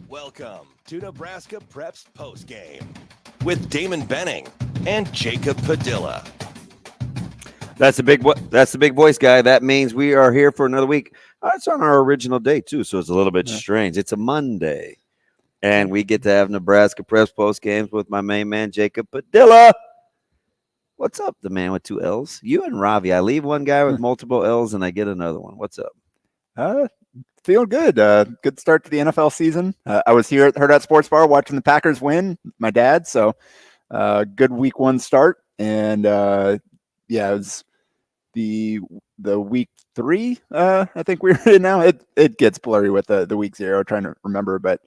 Welcome to Nebraska Preps Postgame with Damon Benning and Jacob Padilla. That's the big voice guy. That means we are here for another week. It's on our original day too, so it's a little bit strange. It's a Monday, and we get to have Nebraska Preps post games with my main man Jacob Padilla. What's up, the man with two L's? You and Ravi. I leave one guy with multiple L's, and I get another one. What's up? Feeling good. Good start to the NFL season. I was here at the Hurrdat Sports Bar watching the Packers win. My dad, so good week one start, and it was the week three. I think we're in now. It gets blurry with the week zero. Trying to remember, but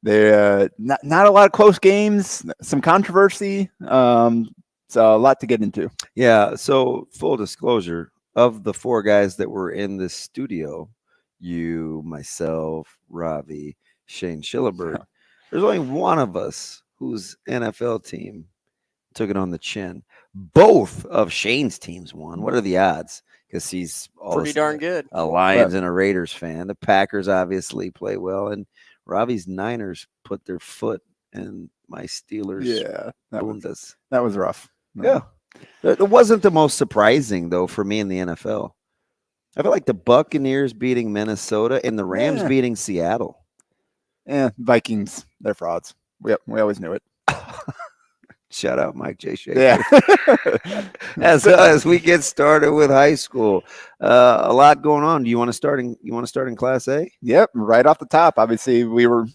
there not a lot of close games. Some controversy. So a lot to get into. Yeah. So full disclosure, of the four guys that were in this studio, you, myself, Ravi, Shane Schillerberg, there's only one of us whose NFL team took it on the chin. Both of Shane's teams won. What are the odds? Because he's pretty darn good. A Lions and a Raiders fan. The Packers obviously play well, and Ravi's Niners put their foot in my Steelers. Yeah, that was rough. Yeah, it wasn't the most surprising though for me in the NFL. I feel like the Buccaneers beating Minnesota and the Rams beating Seattle. Yeah, Vikings, they're frauds. We always knew it. Shout out Mike J. Shaker. Yeah. as we get started with high school, a lot going on. Do you want to start in Class A? Yep, right off the top. Obviously, we were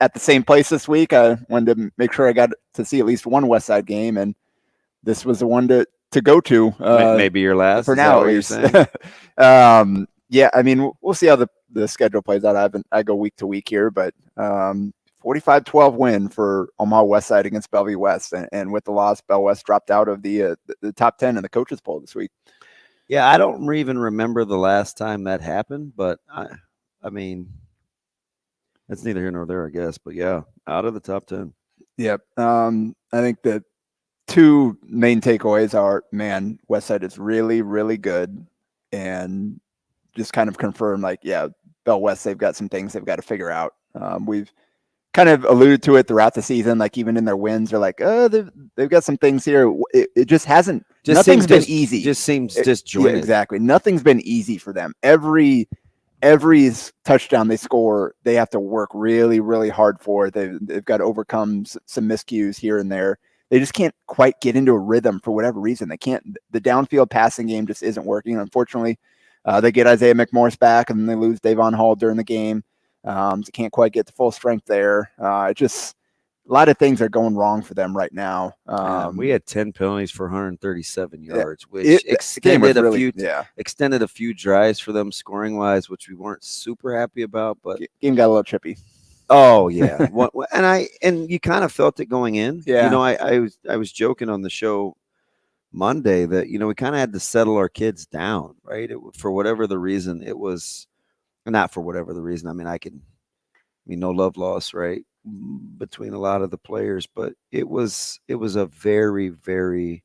at the same place this week. I wanted to make sure I got to see at least one West Side game, and this was the one to go to. Maybe your last for now. What you're saying? Yeah, I mean, we'll see how the schedule plays out. I go week to week here, but 45-12 win for Omaha West Side against Bellevue West, and with the loss, Bell West dropped out of the top 10 in the coaches poll this week. Yeah, I don't even remember the last time that happened, but I mean, that's neither here nor there, I guess. But yeah, out of the top 10. Yep. I think the two main takeaways are, man, West Side is really, really good, and just kind of confirm, like, yeah, Bell West, they've got some things they've got to figure out. We've kind of alluded to it throughout the season, like even in their wins, they're like, oh, they've got some things here. It just hasn't. Nothing's been easy. Just seems disjointed. Yeah, exactly. Nothing's been easy for them. Every touchdown they score, they have to work really, really hard for. They've got to overcome some miscues here and there. They just can't quite get into a rhythm for whatever reason. They can't. The downfield passing game just isn't working. Unfortunately, they get Isaiah McMorris back, and then they lose Davon Hall during the game. They can't quite get to full strength there. Just a lot of things are going wrong for them right now. We had 10 penalties for 137 yards, which extended a few drives for them scoring wise, which we weren't super happy about. But game got a little chippy. Oh yeah, and you kind of felt it going in. Yeah, you know, I was joking on the show Monday that we kind of had to settle our kids down, right? For whatever the reason, it was not for whatever the reason. I mean, no love lost, right, between a lot of the players, but it was a very, very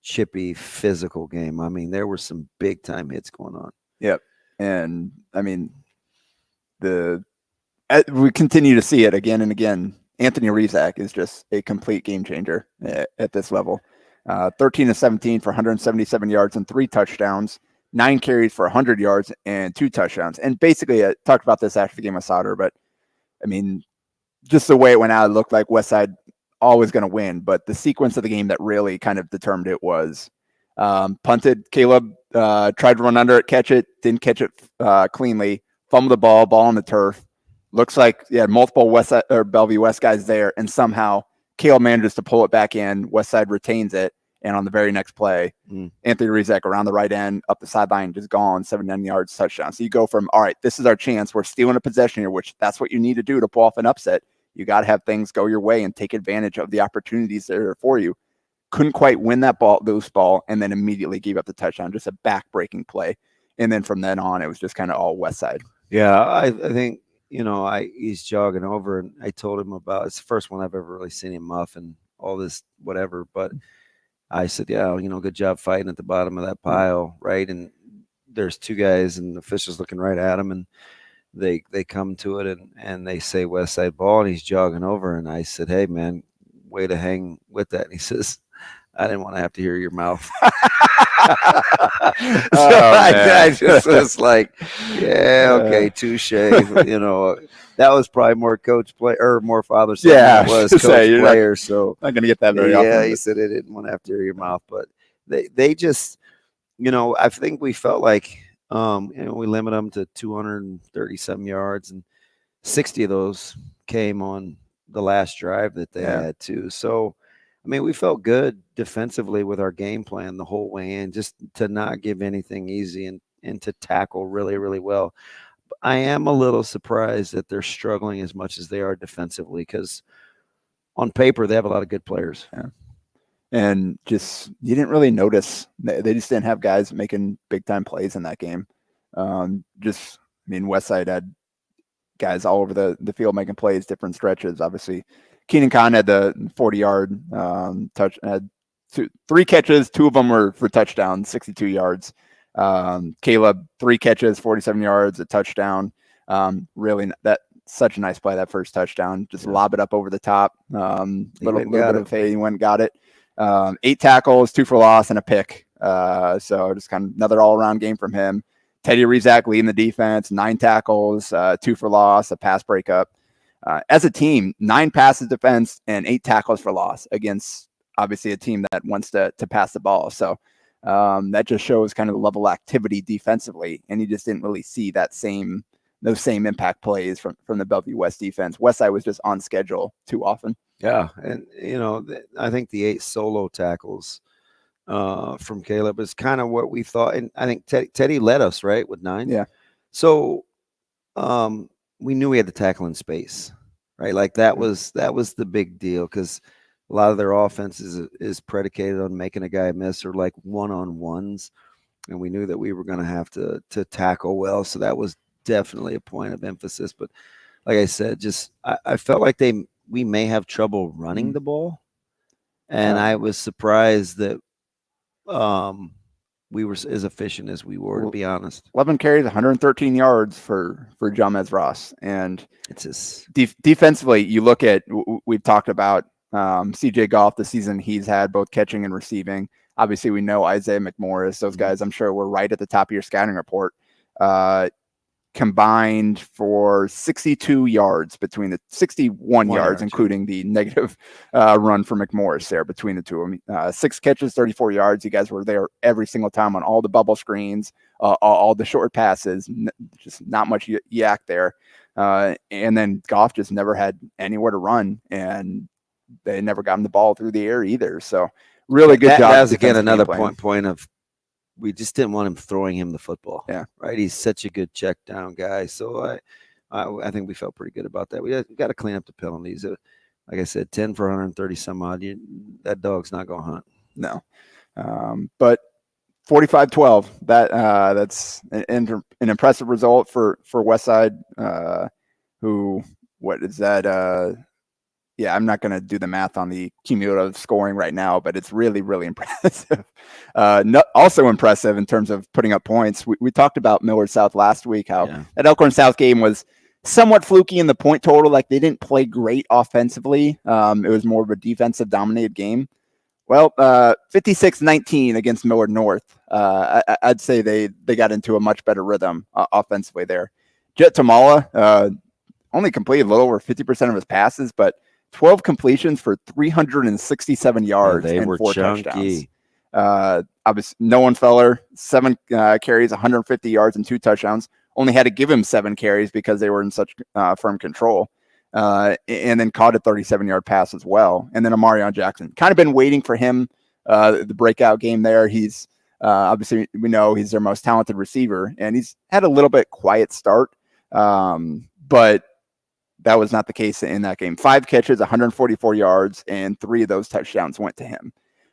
chippy physical game. I mean, there were some big time hits going on. Yep, and I mean we continue to see it again and again. Anthony Rizak is just a complete game changer at this level. 13 of 17 for 177 yards and 3 touchdowns, 9 carries for 100 yards and 2 touchdowns. And basically, I talked about this after the game with Sauter, but I mean, just the way it went out, it looked like Westside always going to win. But the sequence of the game that really kind of determined it was punted. Caleb tried to run under it, catch it, didn't catch it cleanly, fumbled the ball on the turf. Looks like multiple Westside or Bellevue West guys there, and somehow Caleb manages to pull it back in. Westside retains it, and on the very next play, Anthony Rizak around the right end, up the sideline, just gone, 79 yards, touchdown. So you go from, all right, this is our chance. We're stealing a possession here, which that's what you need to do to pull off an upset. You got to have things go your way and take advantage of the opportunities that are for you. Couldn't quite win that loose ball, and then immediately gave up the touchdown, just a back-breaking play. And then from then on, it was just kind of all Westside. Yeah, I think, he's jogging over, and I told him about it's the first one I've ever really seen him muff and all this whatever. But I said, yeah, good job fighting at the bottom of that pile, right? And there's 2 guys and the officials looking right at him, and they come to it and they say West Side ball, and he's jogging over, and I said, "Hey man, way to hang with that." And he says, "I didn't want to have to hear your mouth." I just was like, "Yeah, okay, touche." That was probably more coach play or more father son than it was coach player. So not gonna get that very often. Yeah, he said they didn't want to have to hear your mouth, but they just, I think we felt like we limit them to 237 yards, and 60 of those came on the last drive that they had too. So, I mean, we felt good defensively with our game plan the whole way in, just to not give anything easy and to tackle really, really well. I am a little surprised that they're struggling as much as they are defensively, because on paper they have a lot of good players. Yeah. And just, you didn't really notice. They just didn't have guys making big time plays in that game. Westside had guys all over the field making plays, different stretches. Obviously, Keenan Khan had the 40-yard touch, had three catches. Two of them were for touchdowns, 62 yards. Caleb, 3 catches, 47 yards, a touchdown. Really, such a nice play, that first touchdown. Just lob it up over the top. Little bit of fade. He went and got it. 8 tackles, 2 for loss, and a pick. So just kind of another all-around game from him. Teddy Rizak leading the defense, 9 tackles, 2 for loss, a pass breakup. As a team, 9 passes defense and 8 tackles for loss against obviously a team that wants to pass the ball. So that just shows kind of the level of activity defensively, and you just didn't really see those same impact plays from the Bellevue West defense. Westside was just on schedule too often. Yeah, and I think the 8 solo tackles from Caleb is kind of what we thought, and I think Teddy led us right with 9. Yeah. So we knew we had to tackle in space, right? Like that was the big deal, because a lot of their offense is predicated on making a guy miss or like one-on-ones, and we knew that we were going to have to tackle well. So that was definitely a point of emphasis. But like I said, just I felt like we may have trouble running the ball, and I was surprised that we were as efficient as we were, to be honest. 11 carries, 113 yards for Jamez Ross. And it's just defensively, you look at, we've talked about CJ Goff, the season he's had, both catching and receiving. Obviously, we know Isaiah McMorris. Those guys, I'm sure, were right at the top of your scouting report. Combined for 61 yards, including the negative run for McMorris there between the two of them. 6 catches, 34 yards. You guys were there every single time on all the bubble screens, all the short passes, just not much yak there. And then Goff just never had anywhere to run, and they never got him the ball through the air either. So really good job. That's again another point of, we just didn't want him throwing him the football. Yeah. Right. He's such a good check down guy. So I think we felt pretty good about that. We got to clean up the penalties. Like I said, 10 for 130 some odd. That dog's not going to hunt. No. But 45-12, that's an impressive result for Westside, who, what is that? Yeah, I'm not going to do the math on the cumulative scoring right now, but it's really, really impressive. Also impressive in terms of putting up points. We talked about Millard South last week, how that Elkhorn South game was somewhat fluky in the point total. Like, they didn't play great offensively. It was more of a defensive dominated game. Well, 56-19 against Millard North. I'd say they got into a much better rhythm offensively there. Jet Tamala only completed a little over 50% of his passes, but 12 completions for 367 yards and 4 touchdowns. Obviously, Nolan Feller, 7 carries, 150 yards and 2 touchdowns. Only had to give him 7 carries because they were in such firm control. And then caught a 37-yard pass as well. And then Amarion Jackson. Kind of been waiting for him, the breakout game there. He's obviously, we know he's their most talented receiver, and he's had a little bit quiet start. But that was not the case in that game. 5 catches, 144 yards, and 3 of those touchdowns went to him.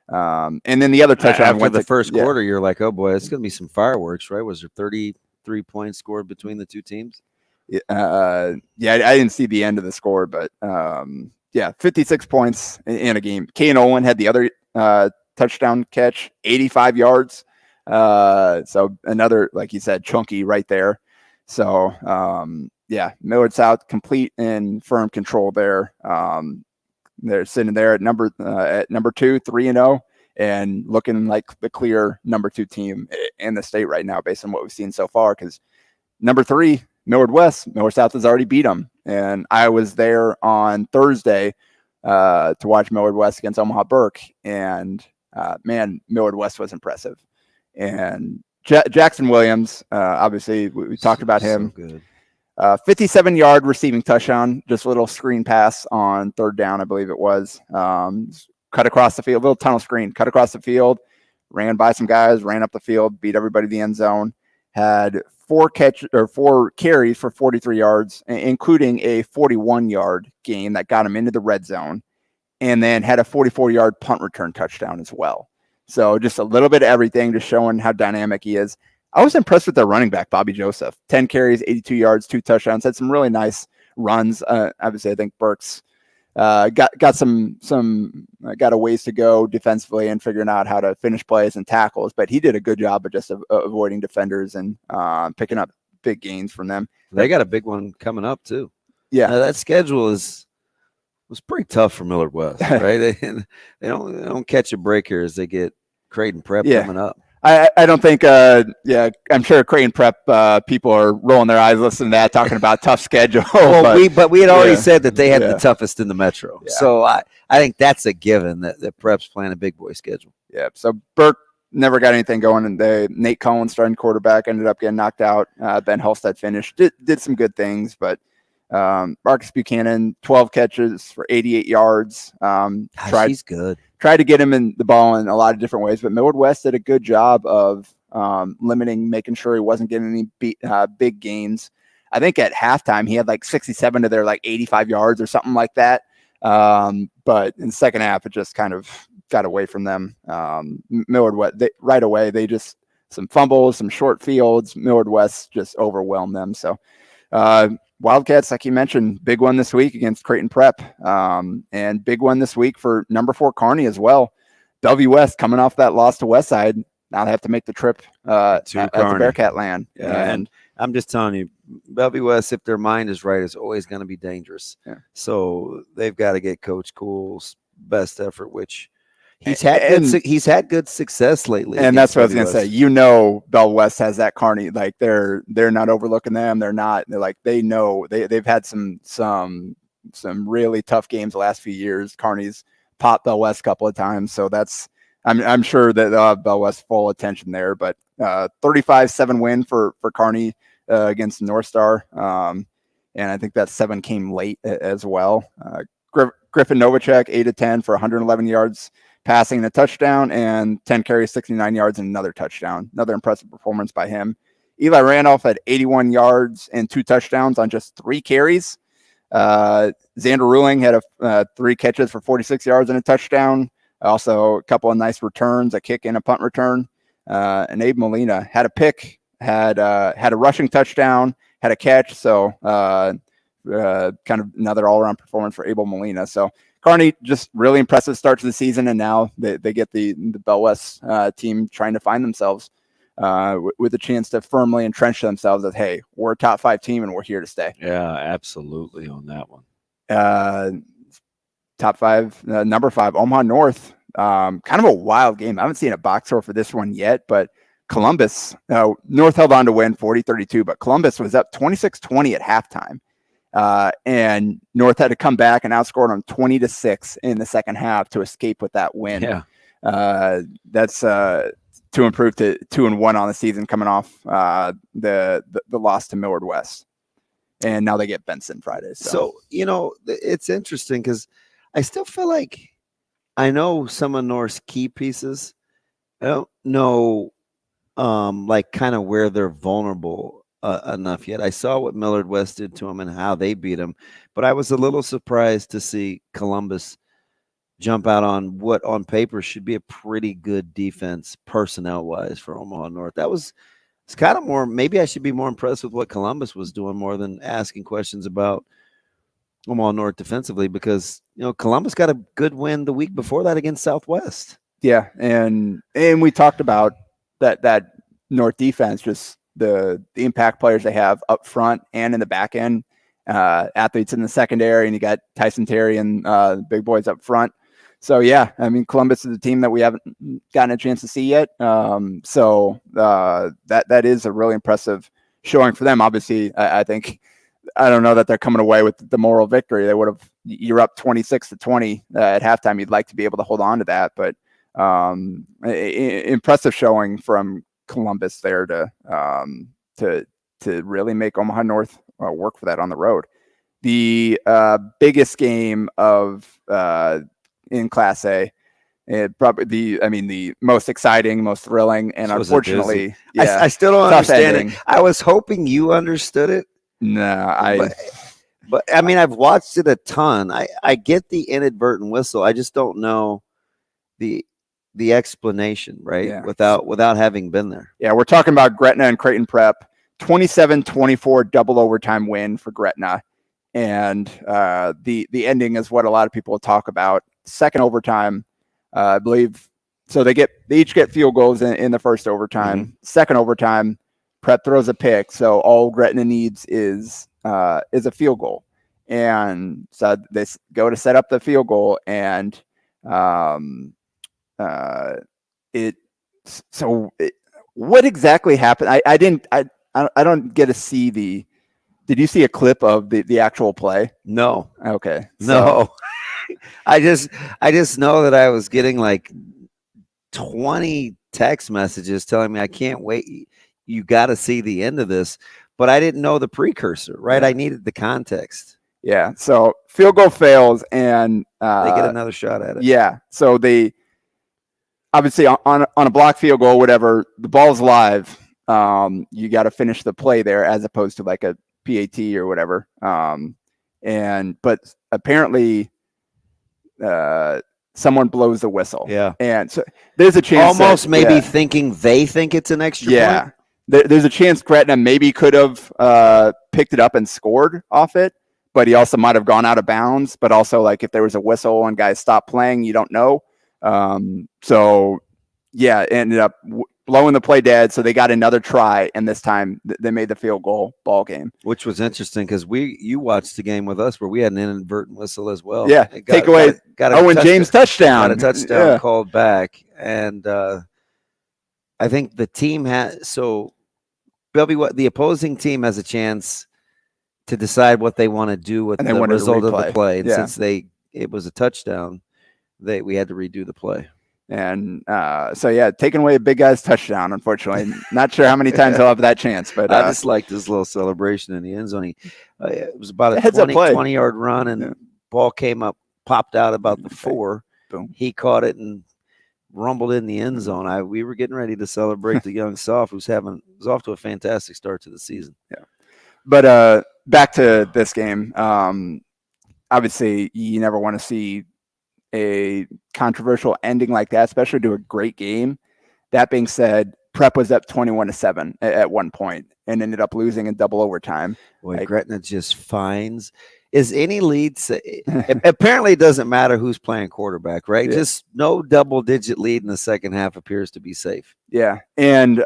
And then the other touchdown after went the to first quarter. You're like, oh boy, it's going to be some fireworks, right? Was there 33 points scored between the two teams? I didn't see the end of the score, but 56 points in a game. Kane Olin had the other touchdown catch, 85 yards. So another, like you said, chunky right there. So Millard South complete and firm control there. They're sitting there at number 2, 3-0, and looking like the clear number 2 team in the state right now, based on what we've seen so far. Because number 3, Millard South has already beat them, and I was there on Thursday to watch Millard West against Omaha Burke, and man, Millard West was impressive. And Jackson Williams, obviously we talked about him. So good. 57-yard receiving touchdown, just a little screen pass on 3rd down, I believe it was. Cut across the field, little tunnel screen, cut across the field, ran by some guys, ran up the field, beat everybody to the end zone. Had 4 carries for 43 yards, including a 41-yard gain that got him into the red zone, and then had a 44-yard punt return touchdown as well. So just a little bit of everything, just showing how dynamic he is. I was impressed with their running back, Bobby Joseph. 10 carries, 82 yards, 2 touchdowns. Had some really nice runs. Obviously, I think Burke's got a ways to go defensively and figuring out how to finish plays and tackles. But he did a good job of just avoiding defenders and picking up big gains from them. They got a big one coming up too. Yeah, that schedule was pretty tough for Millard West, right? they don't catch a break here as they get Creighton Prep coming up. I don't think, I'm sure Creighton Prep people are rolling their eyes listening to that, talking about tough schedule. Well, but we had already said that they had the toughest in the Metro. Yeah. So I think that's a given that Prep's playing a big boy schedule. Yeah. So Burke never got anything going, and Nate Cohen, starting quarterback, ended up getting knocked out. Ben Halstead finished, did some good things, but Marcus Buchanan, 12 catches for 88 yards. He's good. Tried to get him in the ball in a lot of different ways, but Millard West did a good job of making sure he wasn't getting any big gains. I think at halftime he had like 67 to their like 85 yards or something like that. But in the second half, it just kind of got away from them. Millard West, right away, they just some fumbles, some short fields. Millard West just overwhelmed them. So Wildcats, like you mentioned, big one this week against Creighton Prep, and big one this week for number 4 Kearney as well. Bellevue West coming off that loss to Westside. Now they have to make the trip to the Bearcat land. Yeah, and I'm just telling you, Bellevue West, if their mind is right, is always going to be dangerous. Yeah. So they've got to get Coach Cool's best effort, which he's had good success lately. And that's what I was going to say. Bell West has that Kearney. Like they're not overlooking them. They're like they know they've had some really tough games the last few years. Kearney's popped Bell West a couple of times, so I'm sure that they'll have Bell West full attention there. But 35-7 win for Kearney against North Star, and I think that 7 came late as well. Griffin Novacek 8-10 for 111 yards. Passing and a touchdown, and 10 carries, 69 yards, and another touchdown. Another impressive performance by him. Eli Randolph had 81 yards and 2 touchdowns on just 3 carries. Xander Ruling had 3 catches for 46 yards and a touchdown. Also, a couple of nice returns, a kick and a punt return. And Abe Molina had a pick, had a rushing touchdown, had a catch. So kind of another all-around performance for Abel Molina. So Kearney, just really impressive start to the season, and now they get the Bell West team trying to find themselves with a chance to firmly entrench themselves as, hey, we're a top 5 team and we're here to stay. Yeah, absolutely on that one. Top 5, number 5, Omaha North. Kind of a wild game. I haven't seen a box score for this one yet, but Columbus, North held on to win 40-32, but Columbus was up 26-20 at halftime. And North had to come back and outscored them 20-6 in the second half to escape with that win. Yeah. That's to improve to 2-1 on the season, coming off the loss to Millard West. And now they get Benson Friday. So it's interesting because I still feel like I know some of North's key pieces. I don't know like kind of where they're vulnerable enough yet. I saw what Millard West did to them and how they beat them, but I was a little surprised to see Columbus jump out on what on paper should be a pretty good defense personnel wise for Omaha North. It's kind of more, maybe I should be more impressed with what Columbus was doing more than asking questions about Omaha North defensively, because Columbus got a good win the week before that against Southwest. Yeah, and we talked about that North defense just the impact players they have up front and in the back end, athletes in the secondary, and you got Tyson Terry and big boys up front. So yeah, I mean, Columbus is a team that we haven't gotten a chance to see yet. So that is a really impressive showing for them. Obviously, I think, I don't know that they're coming away with the moral victory. They would have, you're up 26-20 at halftime. You'd like to be able to hold on to that, but impressive showing from Columbus there to really make Omaha North work for that on the road. The biggest game of in Class A, probably the most exciting, most thrilling, and unfortunately, I still don't understand ending. it. I was hoping you understood it. No, but I mean, I've watched it a ton. I get the inadvertent whistle. I just don't know the explanation, right? Yeah. Without having been there. Yeah, we're talking about Gretna and Creighton Prep, 27-24 double overtime win for Gretna. And the ending is what a lot of people talk about. Second overtime, I believe. So they each get field goals in the first overtime. Mm-hmm. Second overtime, Prep throws a pick. So all Gretna needs is a field goal. And so they go to set up the field goal, and what exactly happened? I don't get to see the. Did you see a clip of the actual play? No. Okay. No. I just know that I was getting like 20 text messages telling me I can't wait. You got to see the end of this, but I didn't know the precursor, right? Yeah. I needed the context. Yeah. So field goal fails, and they get another shot at it. Yeah. So they obviously on a block field goal, whatever, the ball's live. You got to finish the play there, as opposed to like a PAT or whatever. But apparently someone blows the whistle. Yeah. And so there's a chance almost thinking they think it's an extra point. There's a chance Gretna maybe could have picked it up and scored off it, but he also might have gone out of bounds. But also, like, if there was a whistle and guys stopped playing, you don't know. So yeah, ended up blowing the play dead. So they got another try, and this time they made the field goal. Ball game, which was interesting because you watched the game with us where we had an inadvertent whistle as well. Yeah, take away Owen James touchdown. Got a touchdown called back, and I think the team had the opposing team has a chance to decide what they want to do with the result of the play. And since it was a touchdown, we had to redo the play. And taking away a big guy's touchdown, unfortunately. Not sure how many times he'll have that chance, but I just liked this little celebration in the end zone. It was about a 20-yard run, and ball came up, popped out about the 4. Boom. He caught it and rumbled in the end zone. We were getting ready to celebrate the young soph who's off to a fantastic start to the season. Yeah. But back to this game. Obviously, you never want to see a controversial ending like that, especially to a great game. That being said, Prep was up 21-7 at one point and ended up losing in double overtime. Boy, Gretna just finds is any lead. Apparently, it doesn't matter who's playing quarterback, right? Yeah. Just no double-digit lead in the second half appears to be safe. Yeah, and this.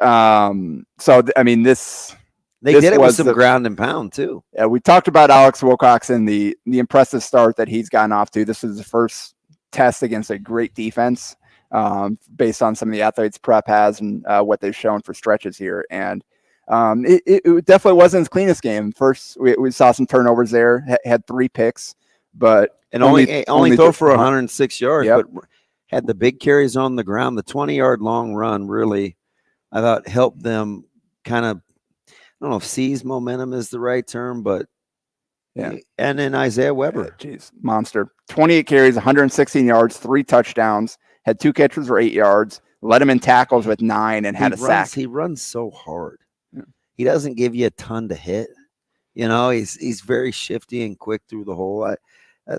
They did it with some ground and pound too. Yeah, we talked about Alex Wilcox and the impressive start that he's gotten off to. This is the first test against a great defense, based on some of the athletes Prep has and what they've shown for stretches here. And it definitely wasn't his cleanest game. First, we saw some turnovers there, had 3 picks, but only throw for 106 yards, but had the big carries on the ground. The 20-yard long run really, I thought, helped them kind of, I don't know if seize momentum is the right term, but yeah. And then Isaiah Weber. Monster. 28 carries, 116 yards, 3 touchdowns, had 2 catches for 8 yards, led him in tackles with 9, and had a sack. He runs so hard. Yeah. He doesn't give you a ton to hit. You know, he's very shifty and quick through the hole.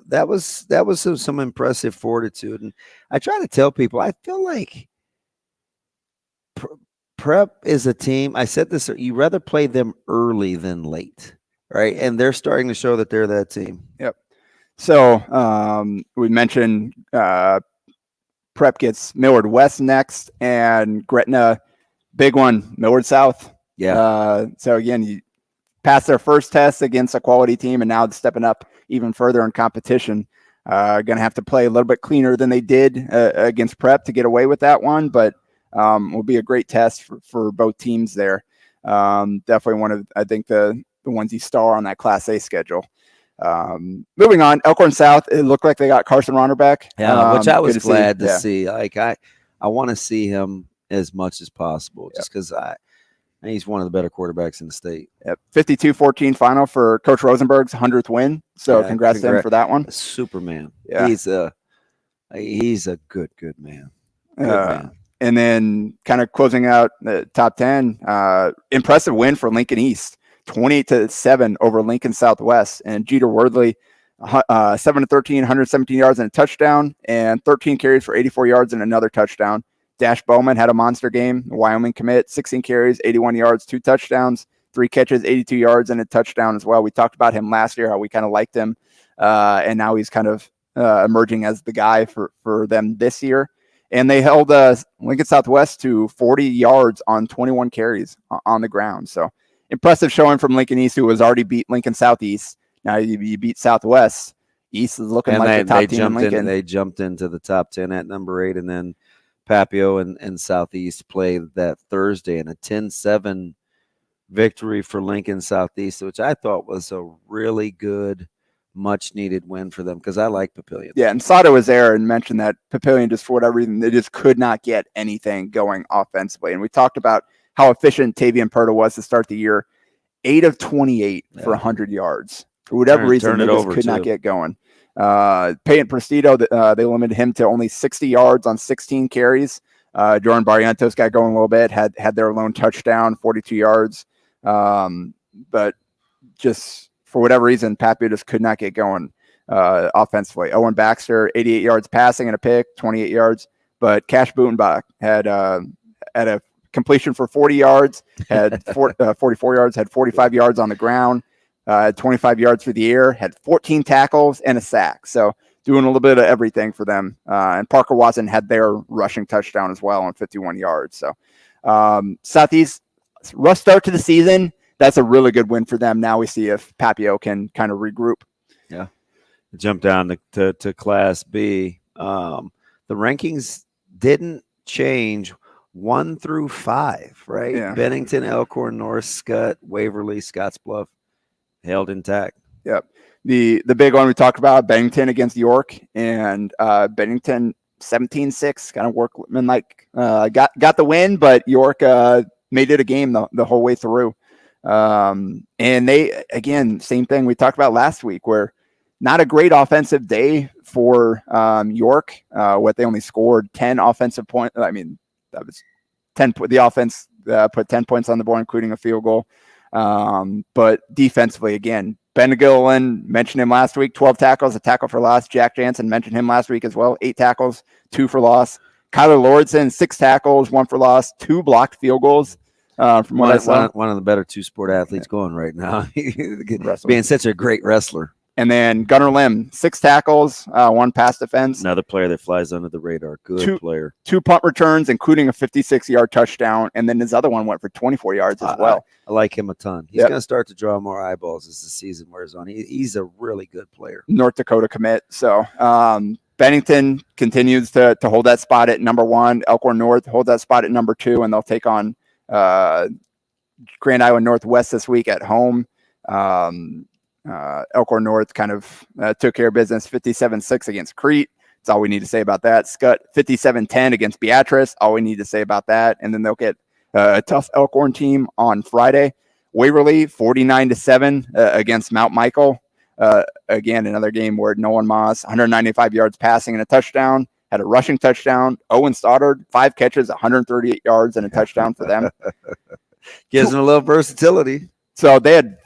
That was some impressive fortitude. And I try to tell people, I feel like Prep is a team. I said this, you rather play them early than late, right? And they're starting to show that they're that team. Yep. So we mentioned Prep gets Millward West next, and Gretna, big one, Millward South. Yeah. So again, you passed their first test against a quality team, and now stepping up even further in competition. Going to have to play a little bit cleaner than they did against Prep to get away with that one, but will be a great test for both teams there. Definitely one of, I think, the ones you star on that Class A schedule. Moving on, Elkhorn South, it looked like they got Carson Ronner back. Yeah, which I was good glad to Yeah. see. Like I want to see him as much as possible, just because he's one of the better quarterbacks in the state. Yep. 52-14 final for Coach Rosenberg's 100th win. So congrats to him for that one. Superman. Yeah. He's a good man. Good man. And then kind of closing out the top 10, impressive win for Lincoln East, 28-7 over Lincoln Southwest. And Jeter Wordley, 7-13, 117 yards and a touchdown, and 13 carries for 84 yards and another touchdown. Dash Bowman had a monster game. Wyoming commit, 16 carries, 81 yards, 2 touchdowns, 3 catches, 82 yards, and a touchdown as well. We talked about him last year, how we kind of liked him, and now he's kind of emerging as the guy for them this year. And they held Lincoln Southwest to 40 yards on 21 carries on the ground. So impressive showing from Lincoln East, who has already beat Lincoln Southeast. Now you beat Southwest. East is looking like the top team in Lincoln. They jumped into the top 10 at number 8, and then Papio and Southeast played that Thursday in a 10-7 victory for Lincoln Southeast, which I thought was a really good, much-needed win for them because I like Papillion. Yeah, and Sato was there and mentioned that Papillion, just for whatever reason, they just could not get anything going offensively. And we talked about how efficient Tavian Perta was to start the year, 8 of 28 for 100 yards. For whatever reason, they just could not get going. Peyton Prestido, they limited him to only 60 yards on 16 carries. Jordan Barrientos got going a little bit, had their lone touchdown, 42 yards. But just for whatever reason, Papio just could not get going offensively. Owen Baxter, 88 yards passing and a pick, 28 yards. But Cash Butenbach had a completion for 40 yards, had 44 yards, had 45 yards on the ground. 25 yards through the air, had 14 tackles and a sack. So doing a little bit of everything for them. And Parker Watson had their rushing touchdown as well on 51 yards. So Southeast, rough start to the season. That's a really good win for them. Now we see if Papio can kind of regroup. Yeah. Jump down to Class B. The rankings didn't change 1 through 5, right? Yeah. Bennington, Elkhorn, North Scott, Waverly, Scottsbluff held intact. Yep. The big one we talked about, Bennington against York, and Bennington 17-6, kind of workmanlike, got the win, but York made it a game the whole way through. And they, again, same thing we talked about last week, where not a great offensive day for York. What they only scored 10 offensive points. I mean, that was 10. The offense put 10 points on the board, including a field goal. But defensively, again, Ben Gilliland, mentioned him last week, 12 tackles, a tackle for loss. Jack Jansen mentioned him last week as well, 8 tackles, 2 for loss. Kyler Lordson, 6 tackles, 1 for loss, 2 blocked field goals. From what I saw, one of the better 2-sport athletes going right now, being such a great wrestler. And then Gunnar Lim, 6 tackles, 1 pass defense. Another player that flies under the radar. Good player. 2 punt returns, including a 56-yard touchdown. And then his other one went for 24 yards as well. I like him a ton. He's going to start to draw more eyeballs as the season wears on. He's a really good player. North Dakota commit. So Bennington continues to hold that spot at number 1. Elkhorn North holds that spot at number 2, and they'll take on Grand Island Northwest this week at home. Elkhorn North kind of took care of business, 57-6 against Crete. That's all we need to say about that. Scott, 57-10 against Beatrice. All we need to say about that. And then they'll get a tough Elkhorn team on Friday. Waverly, 49-7 against Mount Michael. Again, another game where Nolan Moss, 195 yards passing and a touchdown. Had a rushing touchdown. Owen Stoddard, 5 catches, 138 yards and a touchdown for them. Gives them a little versatility. So they had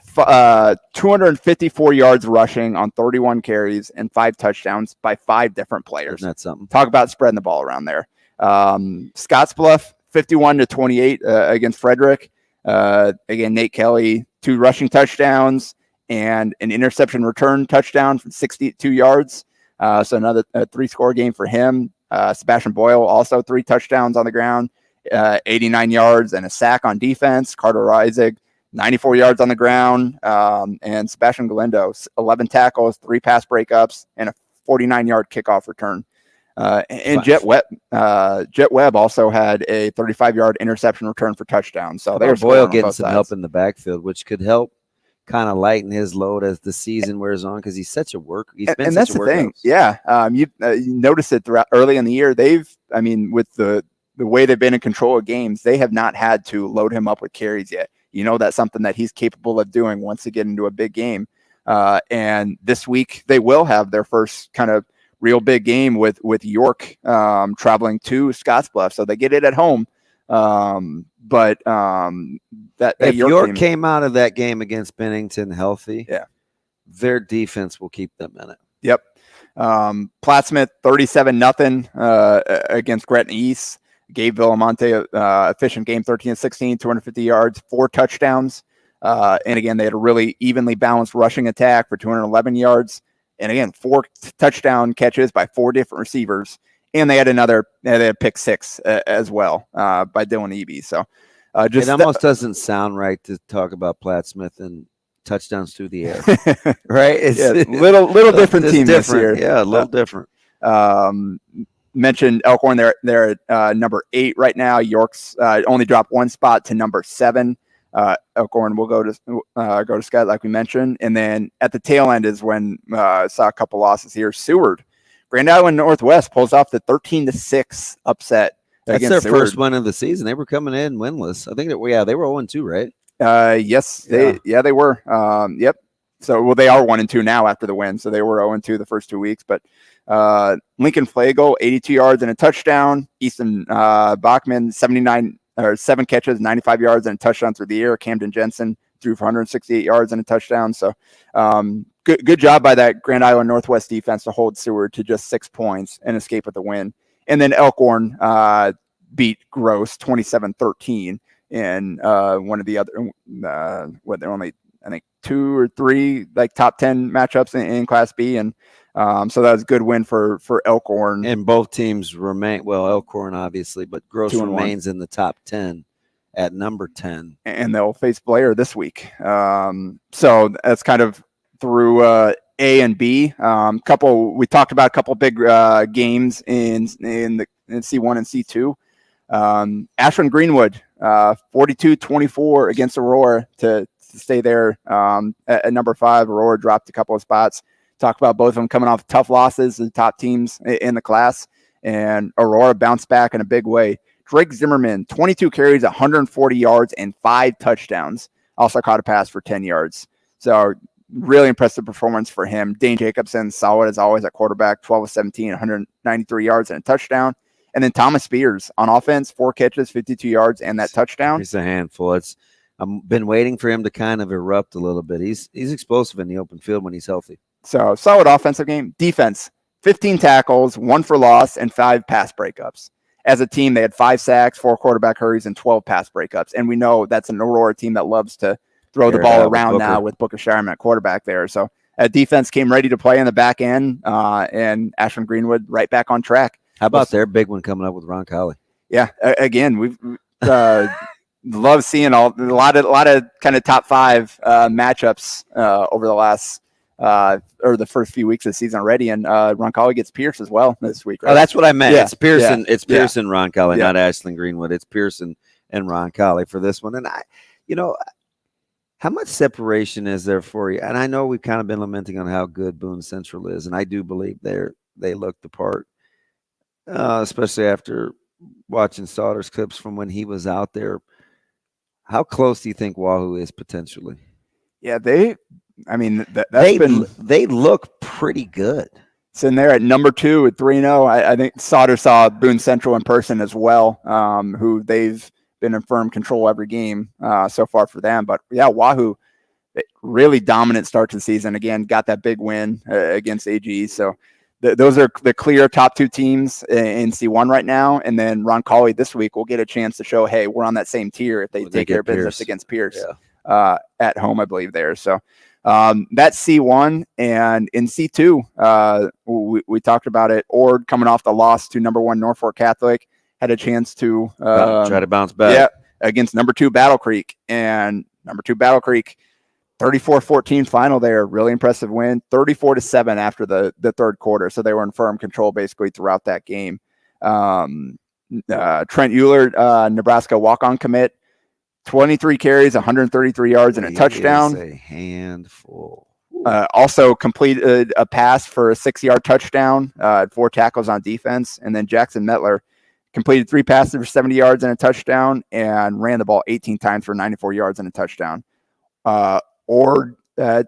254 yards rushing on 31 carries and 5 touchdowns by 5 different players. Isn't that something? Talk about spreading the ball around there. Scottsbluff, 51-28 against Frederick. Again, Nate Kelly, 2 rushing touchdowns and an interception return touchdown from 62 yards. So another 3-score game for him. Sebastian Boyle, also 3 touchdowns on the ground. 89 yards and a sack on defense. Carter Isaac, 94 yards on the ground. And Sebastian Galindo, 11 tackles, 3 pass breakups, and a 49-yard kickoff return. And Jet Webb also had a 35-yard interception return for touchdown. So they're Boyle getting some help in the backfield, which could help kind of lighten his load as the season wears on, because he's such a worker. And that's the thing. Yeah. You notice it throughout early in the year. With the way they've been in control of games, they have not had to load him up with carries yet. That's something that he's capable of doing once they get into a big game. And this week they will have their first kind of real big game with York traveling to Scottsbluff. So they get it at home. But if York came out of that game against Bennington healthy, their defense will keep them in it. Yep. Plattsmouth 37-0 against Gretna East. Gabe Villamonte, efficient game, 13-16, 250 yards, 4 touchdowns. And again, they had a really evenly balanced rushing attack for 211 yards. And again, 4 touchdown catches by 4 different receivers. And they had a pick 6 as well by Dylan Eby. So it almost doesn't sound right to talk about Plattsmouth and touchdowns through the air, right? It's little different team this year. Yeah, a little different. Mentioned Elkhorn, they're at number 8 right now. York's only dropped 1 spot to number 7. Elkhorn will go to Scott, like we mentioned, and then at the tail end is when saw a couple losses here. Seward, Grand Island Northwest pulls off the 13-6 upset. That's their first win of the season. They were coming in winless. I think they were 0-2, right? Yes, they were. Yep. So they are 1-2 now after the win. So they were 0-2 the first 2 weeks. But Lincoln Flagel, 82 yards and a touchdown. Easton Bachman, 7 catches, 95 yards and a touchdown through the air. Camden Jensen threw for 168 yards and a touchdown. So good job by that Grand Island Northwest defense to hold Seward to just 6 points and escape with the win. And then Elkhorn beat Gross 27-13 in one of the other they're only, I think, 2 or 3 like top 10 matchups in Class B. And so that was a good win for Elkhorn. And both teams remain, Elkhorn obviously, but Gross remains in the top 10 at number 10. And they'll face Blair this week. So that's kind of through A and B. We talked about a couple big games in C1 and C2. Ashland Greenwood, 42-24 against Aurora to stay there at number 5. Aurora dropped a couple of spots. Talk about both of them coming off tough losses to top teams in the class, and Aurora bounced back in a big way. Drake Zimmerman, 22 carries, 140 yards, and 5 touchdowns. Also caught a pass for 10 yards. So really impressive performance for him. Dane Jacobson, solid as always at quarterback, 12-17, 193 yards and a touchdown. And then Thomas Spears on offense, 4 catches, 52 yards, and that touchdown. He's a handful. I've been waiting for him to kind of erupt a little bit. He's explosive in the open field when he's healthy. So solid offensive game. Defense, 15 tackles, 1 for loss, and 5 pass breakups. As a team, they had 5 sacks, 4 quarterback hurries, and 12 pass breakups. And we know that's an Aurora team that loves to throw the ball around now with Booker Shireman at quarterback there. So defense came ready to play in the back end, and Ashland Greenwood right back on track. How about their big one coming up with Ron Colley? Yeah, again, we've love seeing a lot of kind of top 5 matchups over the last or the first few weeks of the season already. And Ron Colley gets Pierce as well this week. Right? Oh, that's what I meant. Yeah. It's Pearson. Yeah. It's Pearson, Ron Colley, not Ashland Greenwood. It's Pearson and Ron Colley for this one. And how much separation is there for you? And I know we've kind of been lamenting on how good Boone Central is, and I do believe they look the part, especially after watching Sauter's clips from when he was out there. How close do you think Wahoo is potentially? Yeah, they look pretty good. Sitting there at number 2 at 3-0. I think Sauter saw Boone Central in person as well, who they've been in firm control every game so far for them. But yeah, Wahoo, really dominant start to the season. Again, got that big win against AG. So those are the clear top 2 teams in C1 right now. And then Ron Colley this week will get a chance to show, hey, we're on that same tier if they take care of business against Pierce at home, I believe there. So that's C1. And in C2, we talked about it. Ord coming off the loss to number 1 Norfolk Catholic had a chance to try to bounce back. Yeah, against number 2 Battle Creek, and number 2 Battle Creek 34-14 final there. Really impressive win. 34-7 after the third quarter. So they were in firm control basically throughout that game. Trent Euler, Nebraska walk-on commit, 23 carries, 133 yards, and a touchdown. A handful. Also completed a pass for a 6-yard touchdown, 4 tackles on defense. And then Jackson Mettler completed 3 passes for 70 yards and a touchdown, and ran the ball 18 times for 94 yards and a touchdown.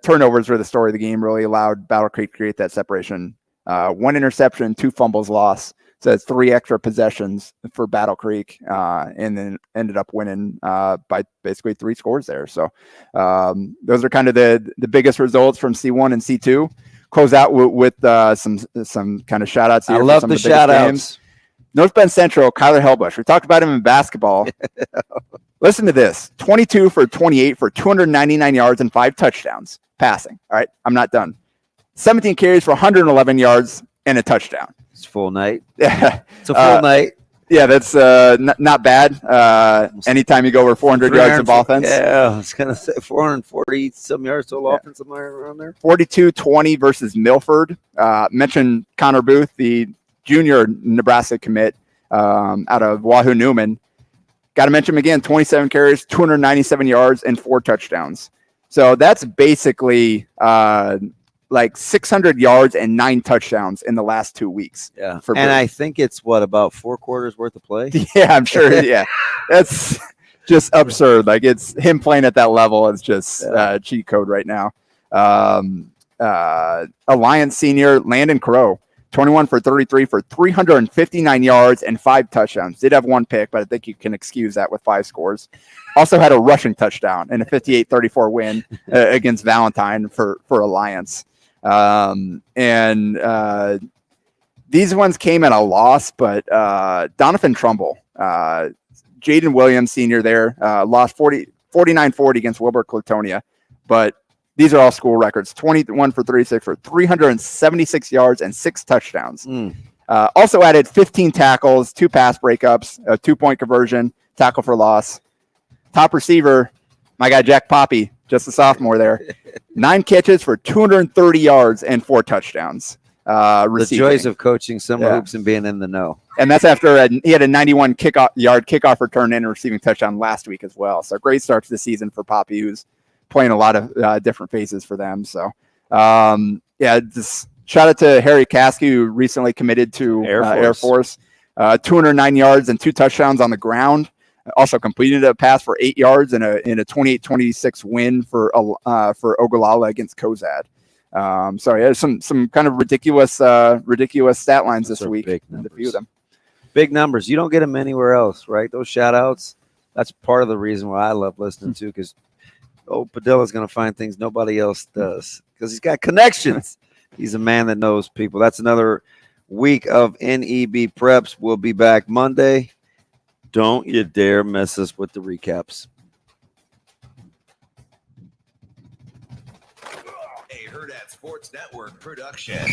Turnovers were the story of the game. Really allowed Battle Creek to create that separation. 1 interception, 2 fumbles lost. So it's 3 extra possessions for Battle Creek, and then ended up winning by basically 3 scores there. So those are kind of the biggest results from C1 and C2. Close out with some kind of shout outs here. I love the shout outs. North Bend Central, Kyler Helbush. We talked about him in basketball. Listen to this: 22 for 28 for 299 yards and 5 touchdowns passing. All right, I'm not done. 17 carries for 111 yards and a touchdown. It's full night. Yeah, it's a full night. Yeah, that's not bad. Anytime you go over 400 yards of offense. Yeah, I was going to say 440 some yards total offense, somewhere around there. 42-20 versus Milford. Mentioned Connor Booth, the junior Nebraska commit out of Wahoo Newman. Got to mention him again, 27 carries, 297 yards, and 4 touchdowns. So that's basically like 600 yards and 9 touchdowns in the last 2 weeks. Yeah. And I think it's about 4 quarters worth of play. Yeah, I'm sure. Yeah. That's just absurd. Like, it's him playing at that level. It's just cheat code right now. Alliance senior Landon Crow, 21 for 33 for 359 yards and 5 touchdowns. Did have 1 pick, but I think you can excuse that with 5 scores. Also had a rushing touchdown in a 58-34 win against Valentine for Alliance. These ones came at a loss, but Donovan Trumbull, Jaden Williams senior there, lost 49-40 against Wilbur Clutonia, but these are all school records. 21 for 36 for 376 yards and 6 touchdowns. Also added 15 tackles, 2 pass breakups, a 2-point conversion, tackle for loss. Top receiver, my guy Jack Poppy, just a sophomore there. 9 catches for 230 yards and 4 touchdowns. The joys of coaching summer hoops and being in the know. And that's after he had a 91 yard kickoff return and a receiving touchdown last week as well. So great start to the season for Poppy, who's playing a lot of different phases for them. So just shout out to Harry Kasky, who recently committed to Air Force. 209 yards and 2 touchdowns on the ground. Also completed a pass for 8 yards in a 28-26 win for Ogallala against Cozad. Some kind of ridiculous stat lines this week. Big and a few of them. Big numbers. You don't get them anywhere else, right? Those shout outs. That's part of the reason why I love listening to, because Padilla's going to find things nobody else does because he's got connections. He's a man that knows people. That's another week of NEB Preps. We'll be back Monday. Don't you dare mess us with the recaps. A Hurrdat Sports Network production.